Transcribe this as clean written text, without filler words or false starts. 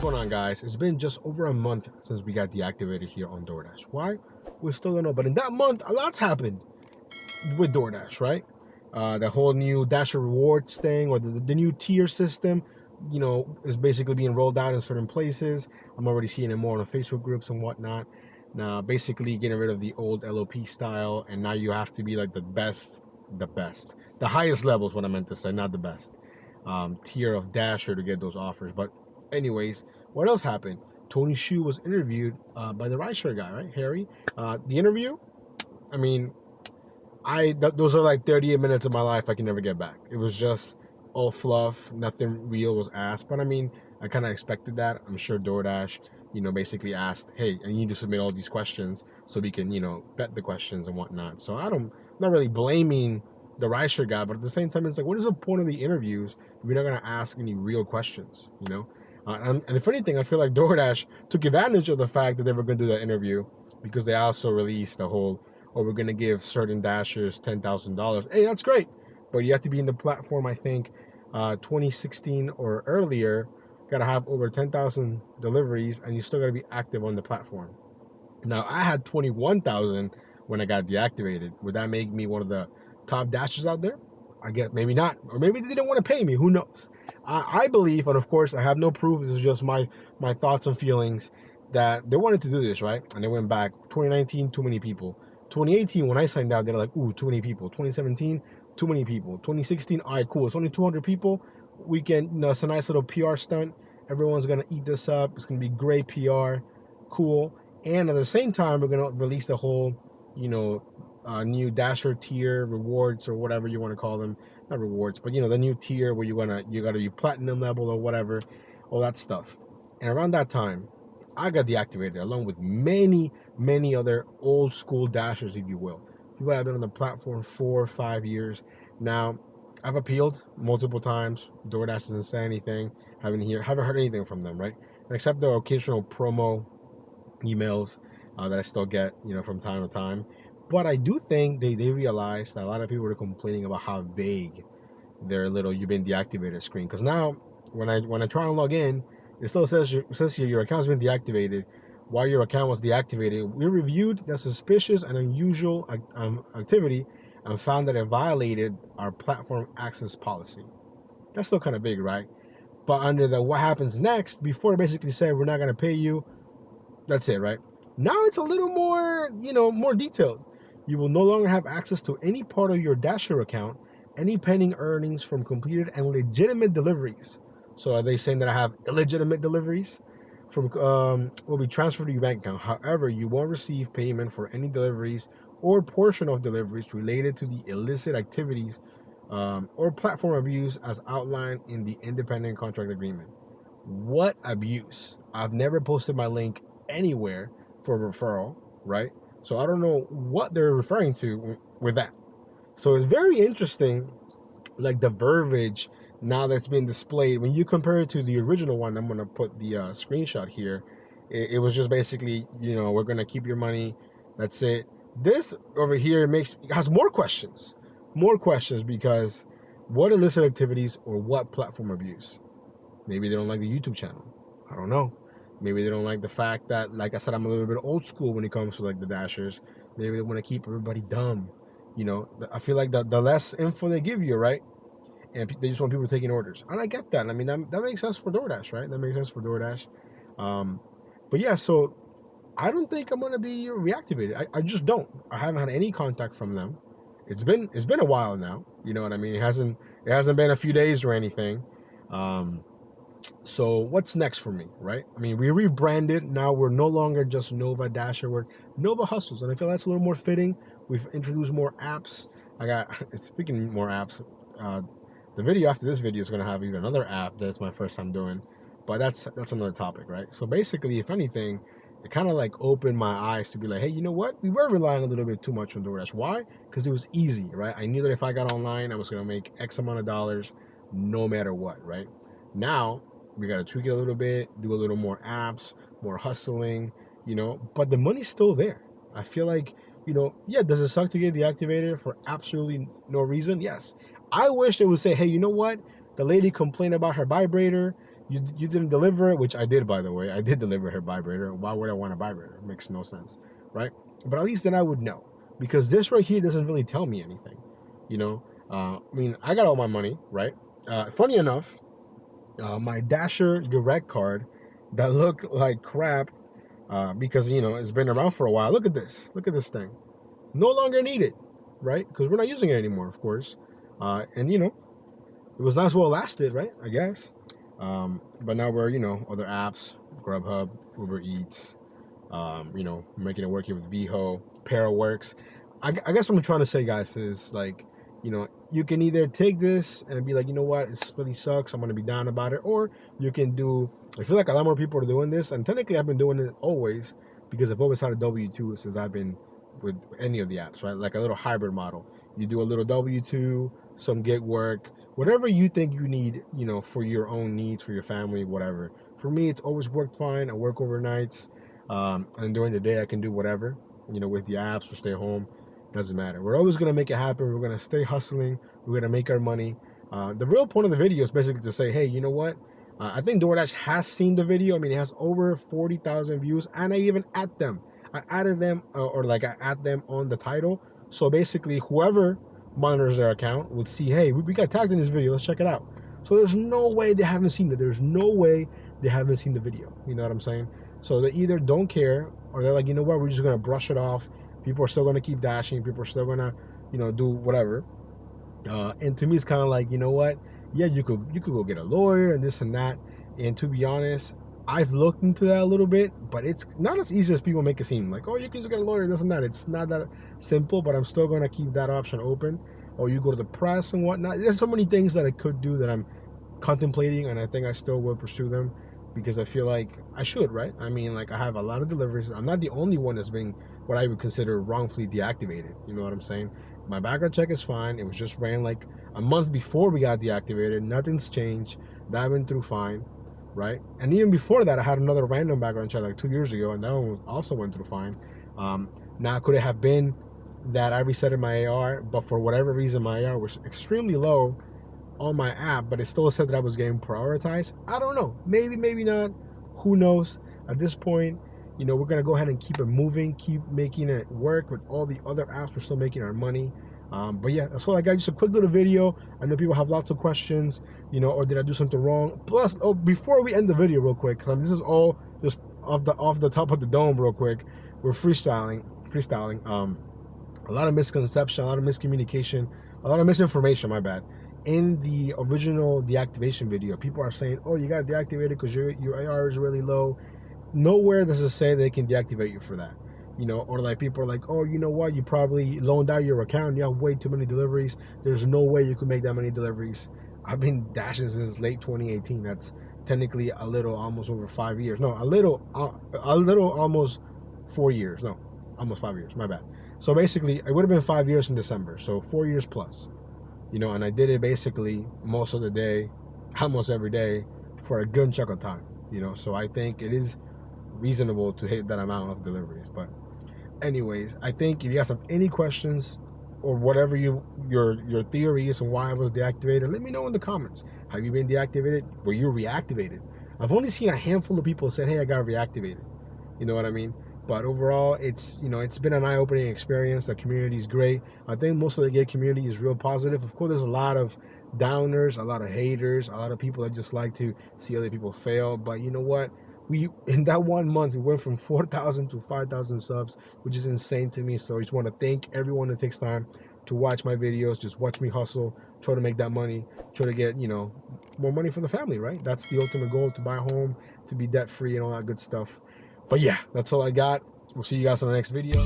going on, guys? It's been just over a month since we got deactivated here on Doordash. Why? We still don't know. But in that month, a lot's happened with Doordash, right? The whole new Dasher rewards thing, or the new tier system, is basically being rolled out in certain places. I'm already seeing it more on the Facebook groups and whatnot. Now, basically getting rid of the old LOP style, and now you have to be like the best, the highest level is what I meant to say, not the best tier of Dasher to get those offers. But anyways, what else happened? Tony Shu was interviewed by the rideshare guy, right? Harry. The interview, I mean, those are like 38 minutes of my life I can never get back. It was just all fluff, nothing real was asked. But I mean, I kind of expected that. I'm sure DoorDash, basically asked, hey, I need to submit all these questions so we can, vet the questions and whatnot. So I'm not really blaming the rideshare guy, but at the same time, it's like, what is the point of the interviews if you're not going to ask any real questions, and the funny thing, I feel like DoorDash took advantage of the fact that they were going to do that interview, because they also released the whole, oh, we're going to give certain Dashers $10,000. Hey, that's great. But you have to be in the platform, I think, 2016 or earlier. Got to have over 10,000 deliveries, and you still got to be active on the platform. Now, I had 21,000 when I got deactivated. Would that make me one of the top Dashers out there? I guess maybe not. Or maybe they didn't want to pay me. Who knows? I believe, and of course, I have no proof. This is just my thoughts and feelings, that they wanted to do this, right? And they went back. 2019, too many people. 2018, when I signed out, they're like, ooh, too many people. 2017, too many people. 2016, all right, cool. It's only 200 people. We can, it's a nice little PR stunt. Everyone's going to eat this up. It's going to be great PR. Cool. And at the same time, we're going to release the whole, new Dasher tier rewards, or whatever you want to call them. Not rewards, but, the new tier where you got to be platinum level or whatever, all that stuff. And around that time, I got deactivated along with many, many other old school Dashers, if you will. People have been on the platform 4 or 5 years. Now, I've appealed multiple times. DoorDash doesn't say anything. Haven't heard anything from them, right? Except the occasional promo emails that I still get, from time to time. But I do think they realized that a lot of people were complaining about how vague their little "you've been deactivated" screen. Because now, when I try and log in, it still says here your account's been deactivated. While your account was deactivated, we reviewed the suspicious and unusual activity and found that it violated our platform access policy. That's still kind of big, right? But under the what happens next, before it basically said we're not going to pay you, that's it, right? Now it's a little more, more detailed. You will no longer have access to any part of your Dasher account, any pending earnings from completed and legitimate deliveries. So are they saying that I have illegitimate deliveries? Will be transferred to your bank account. However, you won't receive payment for any deliveries or portion of deliveries related to the illicit activities or platform abuse as outlined in the independent contract agreement. What abuse? I've never posted my link anywhere for referral, right? So I don't know what they're referring to with that. So it's very interesting, like the verbiage now that's been displayed. When you compare it to the original one, I'm going to put the screenshot here. It was just basically, we're going to keep your money. That's it. This over here has more questions because what illicit activities or what platform abuse? Maybe they don't like the YouTube channel. I don't know. Maybe they don't like the fact that, like I said, I'm a little bit old school when it comes to like the Dashers. Maybe they want to keep everybody dumb. I feel like the less info they give you, right? And they just want people taking orders. And I get that. I mean, that makes sense for DoorDash, right? That makes sense for DoorDash. But yeah, so I don't think I'm going to be reactivated. I just don't. I haven't had any contact from them. It's been a while now. You know what I mean? It hasn't been a few days or anything. So what's next for me, right? I mean, we rebranded. Now we're no longer just Nova Dasher. We're Nova Hustles. And I feel that's a little more fitting. We've introduced more apps. Speaking more apps, the video after this video is going to have even another app that's my first time doing. But that's another topic, right? So basically, if anything, it kind of like opened my eyes to be like, hey, you know what? We were relying a little bit too much on DoorDash. Why? Because it was easy, right? I knew that if I got online, I was going to make X amount of dollars no matter what, right? Now, we got to tweak it a little bit, do a little more apps, more hustling, but the money's still there. I feel like, yeah, does it suck to get deactivated for absolutely no reason? Yes. I wish they would say, hey, you know what? The lady complained about her vibrator. You didn't deliver it, which I did, by the way. I did deliver her vibrator. Why would I want a vibrator? It makes no sense, right? But at least then I would know, because this right here doesn't really tell me anything, you know. I mean, I got all my money, right? Funny enough, my Dasher Direct card that looked like crap, because you know it's been around for a while. Look at this. Look at this thing. No longer needed, right? Because we're not using it anymore, of course. And you know, it was nice while it lasted, right? I guess. But now we're, you know, other apps, Grubhub, Uber Eats, you know, making it work here with Veho, Paraworks. I guess what I'm trying to say, guys, is like, you know, you can either take this and be like, you know what, this really sucks, I'm gonna be down about it, or you can do. I feel like a lot more people are doing this, and technically I've been doing it always because I've always had a W-2 since I've been with any of the apps, right? Like a little hybrid model. You do a little W-2, some gig work, whatever you think you need, you know, for your own needs, for your family, whatever. For me, it's always worked fine. I work overnights, and during the day I can do whatever, you know, with the apps or stay home. Doesn't matter. We're always gonna make it happen. We're gonna stay hustling. We're gonna make our money. The real point of the video is basically to say, hey, you know what? I think DoorDash has seen the video. I mean, it has over 40,000 views, and I even add them. I added them, or like I add them on the title. So basically, whoever monitors their account would see, hey, we got tagged in this video. Let's check it out. So there's no way they haven't seen it. There's no way they haven't seen the video. You know what I'm saying? So they either don't care, or they're like, you know what? We're just gonna brush it off. People are still going to keep dashing. People are still going to, you know, do whatever. And to me, it's kind of like, you know what? Yeah, you could go get a lawyer and this and that. And to be honest, I've looked into that a little bit, but it's not as easy as people make it seem. Like, oh, you can just get a lawyer, this and that. It's not that simple, but I'm still going to keep that option open. Or you go to the press and whatnot. There's so many things that I could do that I'm contemplating, and I think I still will pursue them because I feel like I should, right? I mean, like, I have a lot of deliveries. I'm not the only one that's being what I would consider wrongfully deactivated. You know what I'm saying? My background check is fine. It was just ran like a month before we got deactivated. Nothing's changed. That went through fine, right? And even before that, I had another random background check like 2 years ago, and that one also went through fine. Now, could it have been that I resetted my AR, but for whatever reason my AR was extremely low on my app, but it still said that I was getting prioritized? I don't know. Maybe, maybe not. Who knows? At this point, you know, we're going to go ahead and keep it moving, keep making it work with all the other apps. We're still making our money. But yeah, that's all I got. Just a quick little video. I know people have lots of questions, you know, or did I do something wrong? Plus, oh, before we end the video real quick, this is all just off the top of the dome real quick. We're freestyling. A lot of misconception, a lot of miscommunication, a lot of misinformation, my bad. In the original deactivation video, people are saying, oh, you got deactivated because your AR is really low. Nowhere does it say they can deactivate you for that, you know. Or like people are like, oh, you know what, you probably loaned out your account, you have way too many deliveries. There's no way you could make that many deliveries. I've been dashing since late 2018. That's technically a little almost over 5 years. No, a little almost 4 years. No, almost 5 years, my bad. So basically it would have been 5 years in December, so 4 years plus, you know. And I did it basically most of the day, almost every day, for a good chunk of time, you know. So I think it is reasonable to hit that amount of deliveries. But anyways, I think if you guys have any questions or whatever your theory is on why I was deactivated, let me know in the comments. Have you been deactivated? Were you reactivated? I've only seen a handful of people say, hey, I got reactivated. You know what I mean? But overall, it's, you know, it's been an eye-opening experience. The community is great. I think most of the gay community is real positive. Of course, there's a lot of downers, a lot of haters, a lot of people that just like to see other people fail. But you know what? In that 1 month, we went from 4,000 to 5,000 subs, which is insane to me. So I just want to thank everyone that takes time to watch my videos, just watch me hustle, try to make that money, try to get, you know, more money for the family, right? That's the ultimate goal, to buy a home, to be debt free and all that good stuff. But yeah, that's all I got. We'll see you guys on the next video.